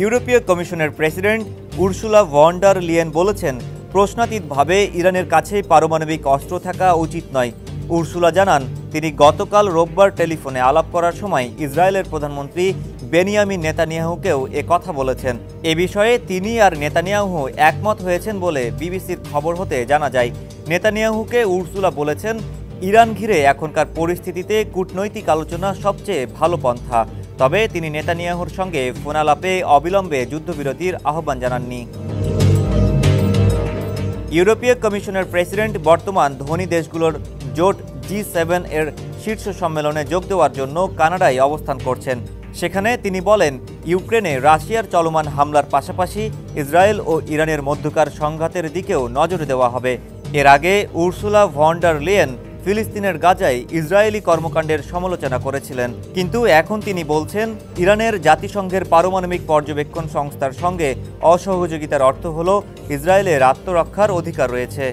ইউরোপীয় কমিশনের president Ursula von der Leyen বলেছেন, প্রশ্নাতীতভাবে ইরানের কাছে পারমাণবিক অস্ত্র থাকা উচিত নয়। উর্সুলা জানান, তিনি গতকাল রোববার টেলিফোনে আলাপ করার সময় ইসরায়েলের প্রধানমন্ত্রী বেনিয়ামিন নেতানিয়াহুকেও কথা বলেছেন। এ বিষয়ে তিনি আর নেতানিয়াহু একমত হয়েছেন বলে বিবিসির খবর হতে জানা যায়। নেতানিয়াহুকে উর্সুলা বলেছেন, ইরান ঘিরে এখনকার পরিস্থিতিতে কূটনৈতিক আলোচনা সবচেয়ে ভালো পন্থা। তবে তিনি নেতানিয়াহুর সঙ্গে ফোনালাপে অবিলম্বে যুদ্ধবিরতির আহ্বান জানাননি। ইউরোপীয় কমিশনের প্রেসিডেন্ট বর্তমান ধনী দেশগুলোর জোট G7 এর শীর্ষ সম্মেলনে যোগ দেওয়ার জন্য কানাডায় অবস্থান করছেন। সেখানে তিনি বলেন, ইউক্রেনে রাশিয়ার চলমান হামলার পাশাপাশি ইসরায়েল ও ইরানের মধ্যকার সংঘাতের দিকেও নজর দেওয়া হবে। এর আগে উর্সুলা ভন ডার লিয়েন ফিলিস্তিনের গাজায় ইসরায়েলি কর্মকাণ্ডের সমালোচনা করেছিলেন, কিন্তু এখন তিনি বলছেন, ইরানের জাতিসংঘের পারমাণবিক পর্যবেক্ষণ সংস্থার সঙ্গে অসহযোগিতার অর্থ হল ইসরায়েলের আত্মরক্ষার অধিকার রয়েছে।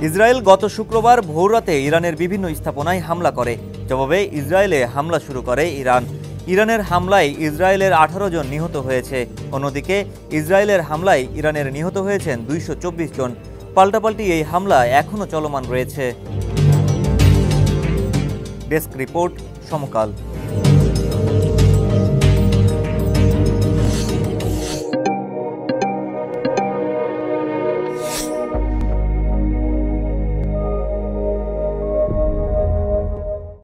ইসরায়েল গত শুক্রবার ভোররাতে ইরানের বিভিন্ন স্থাপনায় হামলা করে। জবাবে ইসরায়েলে হামলা শুরু করে ইরান। ইরানের হামলায় ইসরায়েলের 18 জন নিহত হয়েছে। অন্যদিকে ইসরায়েলের হামলায় ইরানের নিহত হয়েছেন 224 জন। পাল্টাপাল্টি এই হামলা এখনও চলমান রয়েছে। ডেস্ক রিপোর্ট, সমকাল।